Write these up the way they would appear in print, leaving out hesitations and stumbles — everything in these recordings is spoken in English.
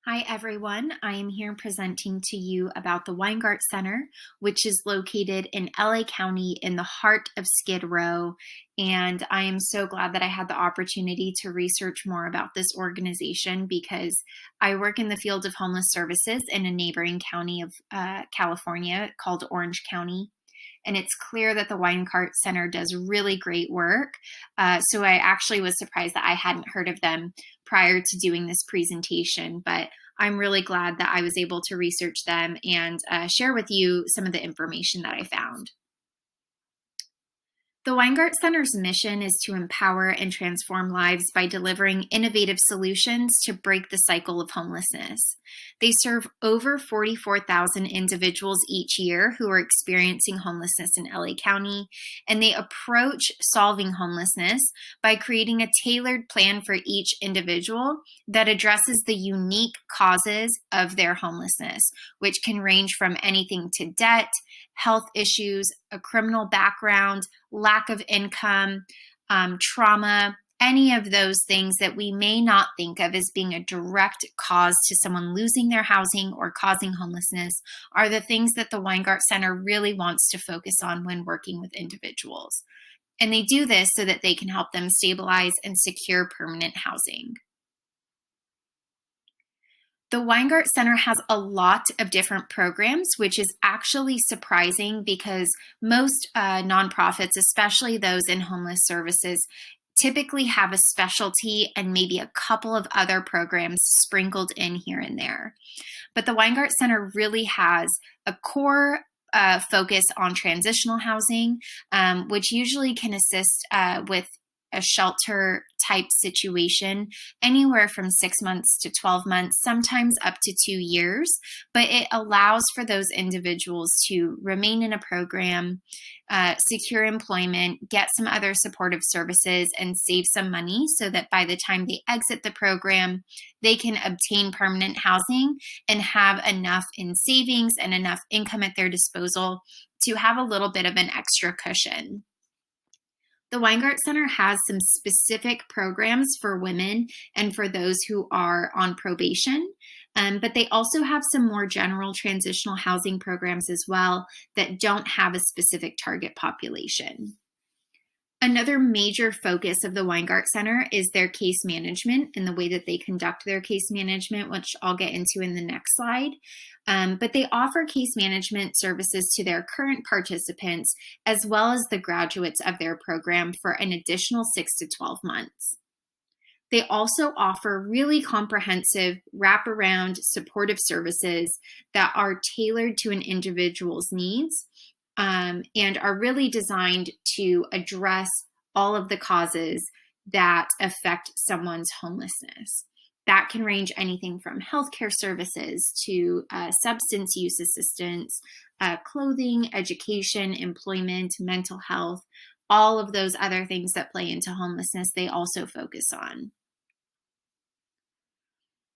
Hi, everyone. I am here presenting to you about the Weingart Center, which is located in LA County in the heart of Skid Row. And I am so glad that I had the opportunity to research more about this organization because I work in the field of homeless services in a neighboring county of California called Orange County. And it's clear that the Weingart Center does really great work. So I actually was surprised that I hadn't heard of them prior to doing this presentation, but I'm really glad that I was able to research them and share with you some of the information that I found. The Weingart Center's mission is to empower and transform lives by delivering innovative solutions to break the cycle of homelessness. They serve over 44,000 individuals each year who are experiencing homelessness in LA County, and they approach solving homelessness by creating a tailored plan for each individual that addresses the unique causes of their homelessness, which can range from anything to debt, health issues, a criminal background, lack of income, trauma, any of those things that we may not think of as being a direct cause to someone losing their housing or causing homelessness are the things that the Weingart Center really wants to focus on when working with individuals. And they do this so that they can help them stabilize and secure permanent housing. The Weingart Center has a lot of different programs, which is actually surprising because most nonprofits, especially those in homeless services, typically have a specialty and maybe a couple of other programs sprinkled in here and there. But the Weingart Center really has a core focus on transitional housing, which usually can assist with a shelter type situation anywhere from 6 months to 12 months, sometimes up to 2 years. But it allows for those individuals to remain in a program, secure employment, get some other supportive services, and save some money so that by the time they exit the program, they can obtain permanent housing and have enough in savings and enough income at their disposal to have a little bit of an extra cushion. The Weingart Center has some specific programs for women and for those who are on probation, but they also have some more general transitional housing programs as well that don't have a specific target population. Another major focus of the Weingart Center is their case management and the way that they conduct their case management, which I'll get into in the next slide. But they offer case management services to their current participants as well as the graduates of their program for an additional 6 to 12 months. They also offer really comprehensive wraparound supportive services that are tailored to an individual's needs and are really designed to address all of the causes that affect someone's homelessness. That can range anything from healthcare services to substance use assistance, clothing, education, employment, mental health, all of those other things that play into homelessness, they also focus on.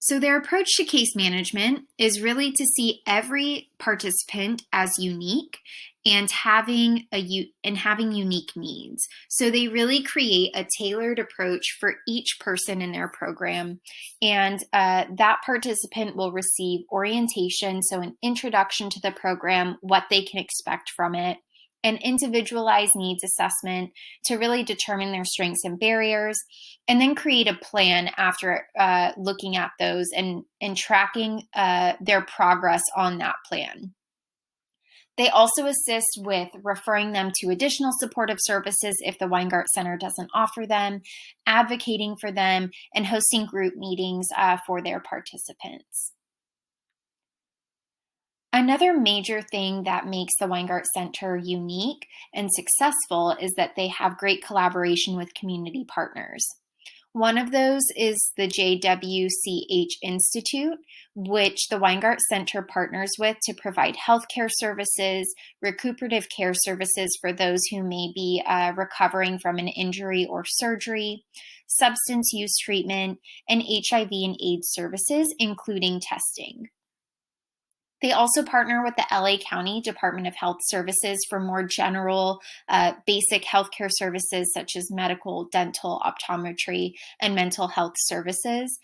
So their approach to case management is really to see every participant as unique and having unique needs. So they really create a tailored approach for each person in their program, and that participant will receive orientation, so an introduction to the program, what they can expect from it, an individualized needs assessment to really determine their strengths and barriers, and then create a plan after looking at those and tracking their progress on that plan. They also assist with referring them to additional supportive services if the Weingart Center doesn't offer them, advocating for them, and hosting group meetings for their participants. Another major thing that makes the Weingart Center unique and successful is that they have great collaboration with community partners. One of those is the JWCH Institute, which the Weingart Center partners with to provide healthcare services, recuperative care services for those who may be recovering from an injury or surgery, substance use treatment, and HIV and AIDS services, including testing. They also partner with the LA County Department of Health Services for more general, basic healthcare services such as medical, dental, optometry, and mental health services.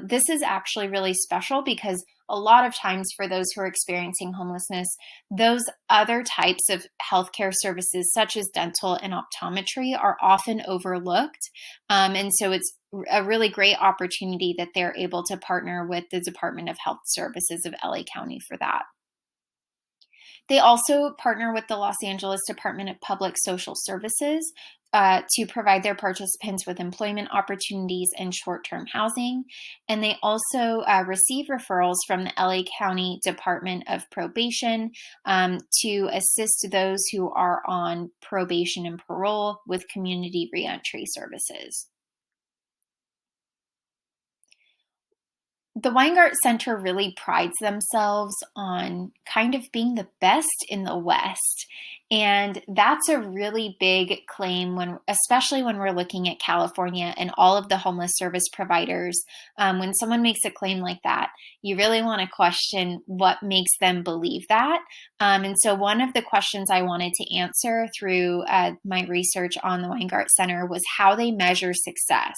This is actually really special because a lot of times for those who are experiencing homelessness, those other types of healthcare services, such as dental and optometry, are often overlooked. And so it's a really great opportunity that they're able to partner with the Department of Health Services of LA County for that. They also partner with the Los Angeles Department of Public Social Services to provide their participants with employment opportunities and short term housing. And they also receive referrals from the LA County Department of Probation to assist those who are on probation and parole with community reentry services. The Weingart Center really prides themselves on kind of being the best in the West. And that's a really big claim when, especially when we're looking at California and all of the homeless service providers. When someone makes a claim like that, you really want to question what makes them believe that. And so one of the questions I wanted to answer through my research on the Weingart Center was how they measure success.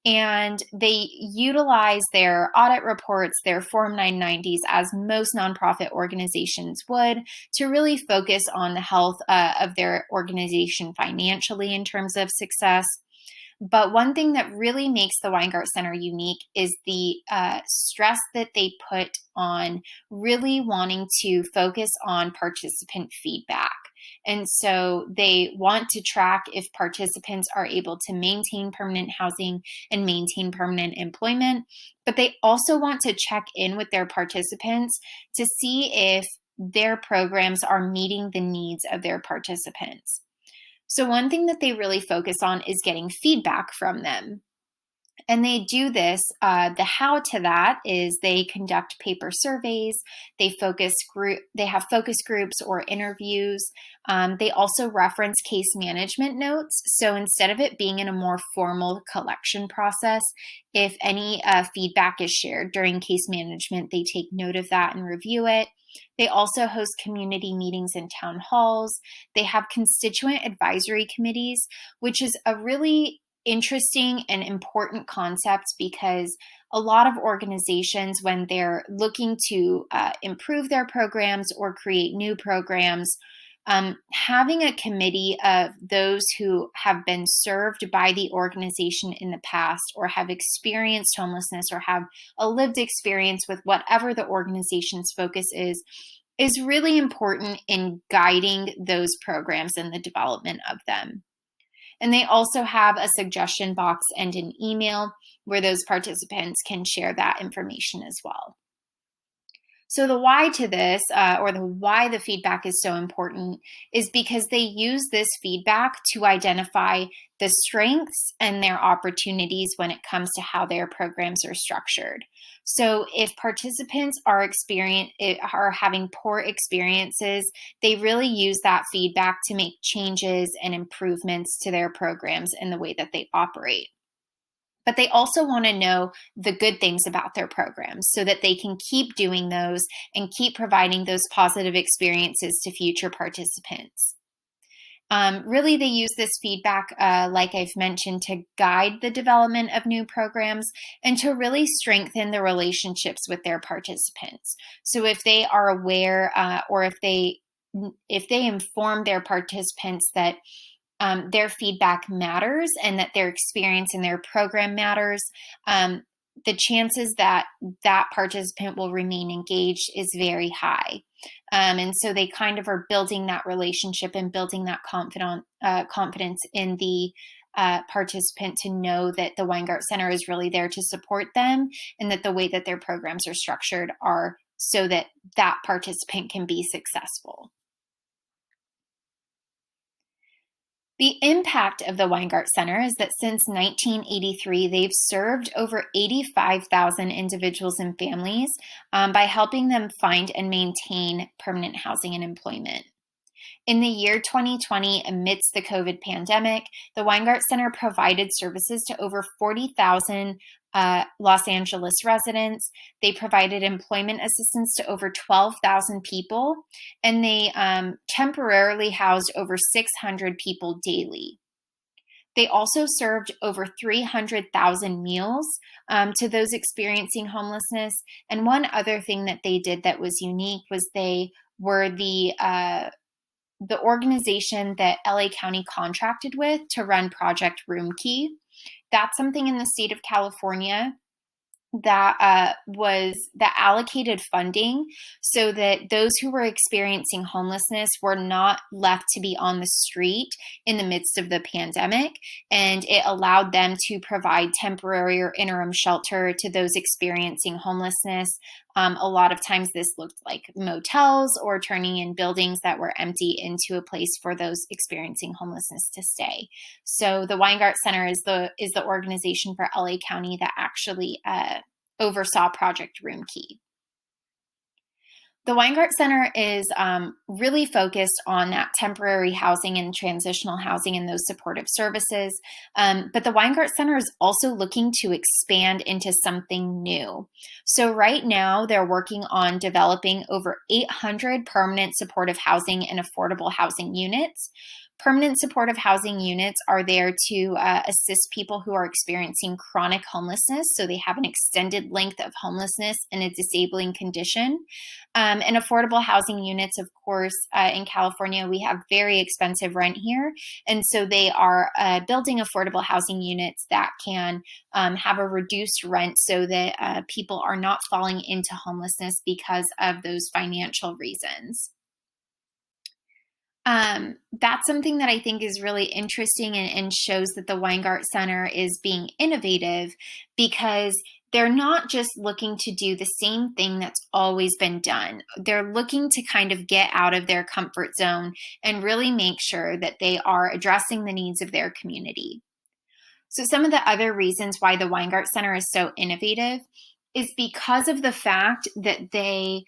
And they utilize their audit reports, their Form 990s, as most nonprofit organizations would, to really focus on the health of their organization financially in terms of success. But one thing that really makes the Weingart Center unique is the stress that they put on really wanting to focus on participant feedback. And so they want to track if participants are able to maintain permanent housing and maintain permanent employment. But they also want to check in with their participants to see if their programs are meeting the needs of their participants. So one thing that they really focus on is getting feedback from them. And they do this. The how to that is they conduct paper surveys. They have focus groups or interviews. They also reference case management notes. So instead of it being in a more formal collection process, if any feedback is shared during case management, they take note of that and review it. They also host community meetings and town halls. They have constituent advisory committees, which is a really interesting and important concept because a lot of organizations, when they're looking to improve their programs or create new programs, having a committee of those who have been served by the organization in the past or have experienced homelessness or have a lived experience with whatever the organization's focus is really important in guiding those programs and the development of them. And they also have a suggestion box and an email where those participants can share that information as well. So the why to this, or the why the feedback is so important, is because they use this feedback to identify the strengths and their opportunities when it comes to how their programs are structured. So if participants are having poor experiences, they really use that feedback to make changes and improvements to their programs and the way that they operate. But they also want to know the good things about their programs so that they can keep doing those and keep providing those positive experiences to future participants. Really, they use this feedback, like I've mentioned, to guide the development of new programs and to really strengthen the relationships with their participants. So if they are aware or if they inform their participants that their feedback matters and that their experience in their program matters, the chances that that participant will remain engaged is very high. And so they kind of are building that relationship and building that confidence in the participant to know that the Weingart Center is really there to support them and that the way that their programs are structured are so that that participant can be successful. The impact of the Weingart Center is that since 1983, they've served over 85,000 individuals and families by helping them find and maintain permanent housing and employment. In the year 2020, amidst the COVID pandemic, the Weingart Center provided services to over 40,000 Los Angeles residents. They provided employment assistance to over 12,000 people, and they temporarily housed over 600 people daily. They also served over 300,000 meals to those experiencing homelessness. And one other thing that they did that was unique was they were the organization that LA County contracted with to run Project Room Key. That's something in the state of California that allocated funding so that those who were experiencing homelessness were not left to be on the street in the midst of the pandemic, and it allowed them to provide temporary or interim shelter to those experiencing homelessness. A lot of times this looked like motels or turning in buildings that were empty into a place for those experiencing homelessness to stay. So the Weingart Center is the organization for LA County that actually oversaw Project Room Key. The Weingart Center is really focused on that temporary housing and transitional housing and those supportive services. But the Weingart Center is also looking to expand into something new. So right now they're working on developing over 800 permanent supportive housing and affordable housing units. Permanent supportive housing units are there to assist people who are experiencing chronic homelessness, so they have an extended length of homelessness and a disabling condition. And affordable housing units, of course, in California, we have very expensive rent here. And so they are building affordable housing units that can have a reduced rent so that people are not falling into homelessness because of those financial reasons. That's something that I think is really interesting and shows that the Weingart Center is being innovative, because they're not just looking to do the same thing that's always been done. They're looking to kind of get out of their comfort zone and really make sure that they are addressing the needs of their community. So some of the other reasons why the Weingart Center is so innovative is because of the fact that they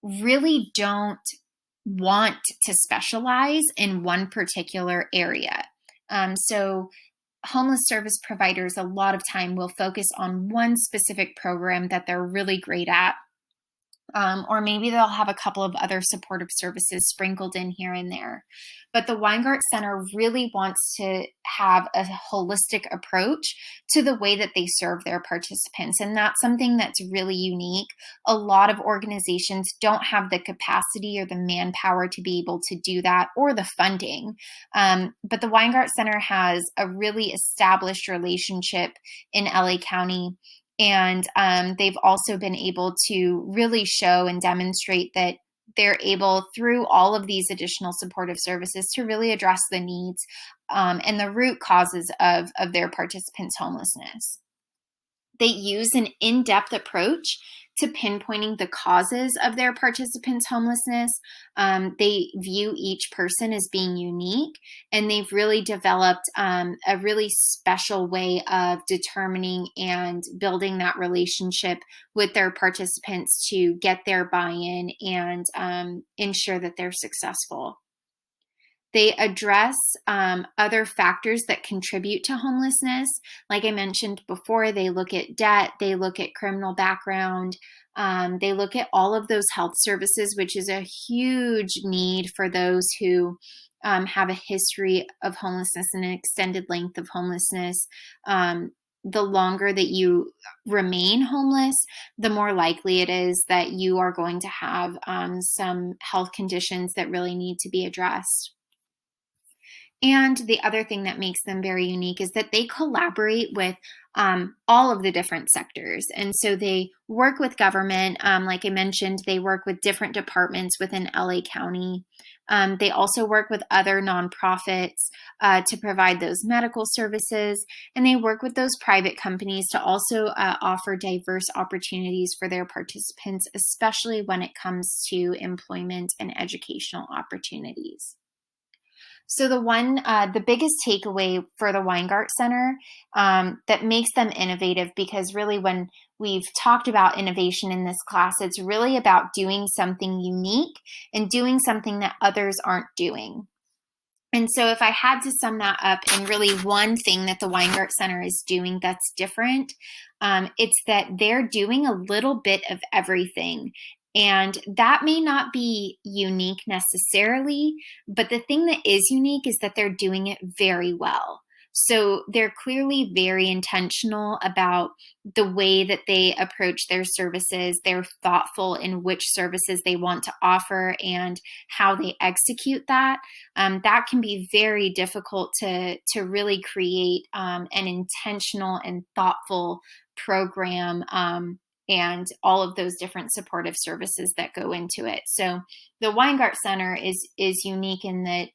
really don't want to specialize in one particular area. So homeless service providers a lot of time will focus on one specific program that they're really great at. Or maybe they'll have a couple of other supportive services sprinkled in here and there. But the Weingart Center really wants to have a holistic approach to the way that they serve their participants. And that's something that's really unique. A lot of organizations don't have the capacity or the manpower to be able to do that, or the funding. But the Weingart Center has a really established relationship in LA County. And they've also been able to really show and demonstrate that they're able, through all of these additional supportive services, to really address the needs and the root causes of their participants' homelessness. They use an in-depth approach to pinpointing the causes of their participants' homelessness. They view each person as being unique, and they've really developed a really special way of determining and building that relationship with their participants to get their buy-in and ensure that they're successful. They address other factors that contribute to homelessness. Like I mentioned before, they look at debt, they look at criminal background, they look at all of those health services, which is a huge need for those who have a history of homelessness and an extended length of homelessness. The longer that you remain homeless, the more likely it is that you are going to have some health conditions that really need to be addressed. And the other thing that makes them very unique is that they collaborate with all of the different sectors. And so they work with government. Like I mentioned, they work with different departments within LA County. They also work with other nonprofits to provide those medical services. And they work with those private companies to also offer diverse opportunities for their participants, especially when it comes to employment and educational opportunities. So the biggest takeaway for the Weingart Center that makes them innovative, because really when we've talked about innovation in this class, it's really about doing something unique and doing something that others aren't doing. And so if I had to sum that up in really one thing that the Weingart Center is doing that's different, It's that they're doing a little bit of everything. And that may not be unique necessarily, but the thing that is unique is that they're doing it very well. So they're clearly very intentional about the way that they approach their services. They're thoughtful in which services they want to offer and how they execute that. That can be very difficult to really create an intentional and thoughtful program, and all of those different supportive services that go into it. So the Weingart Center is unique in that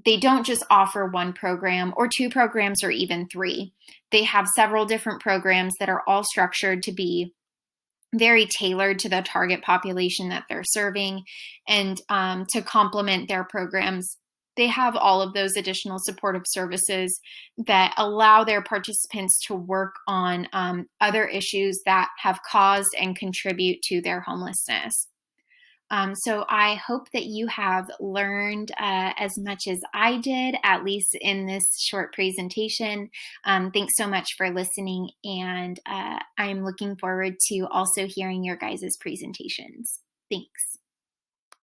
they don't just offer one program or two programs or even three. They have several different programs that are all structured to be very tailored to the target population that they're serving. And to complement their programs, they have all of those additional supportive services that allow their participants to work on other issues that have caused and contribute to their homelessness. So I hope that you have learned as much as I did, at least in this short presentation. Thanks so much for listening, and I'm looking forward to also hearing your guys' presentations.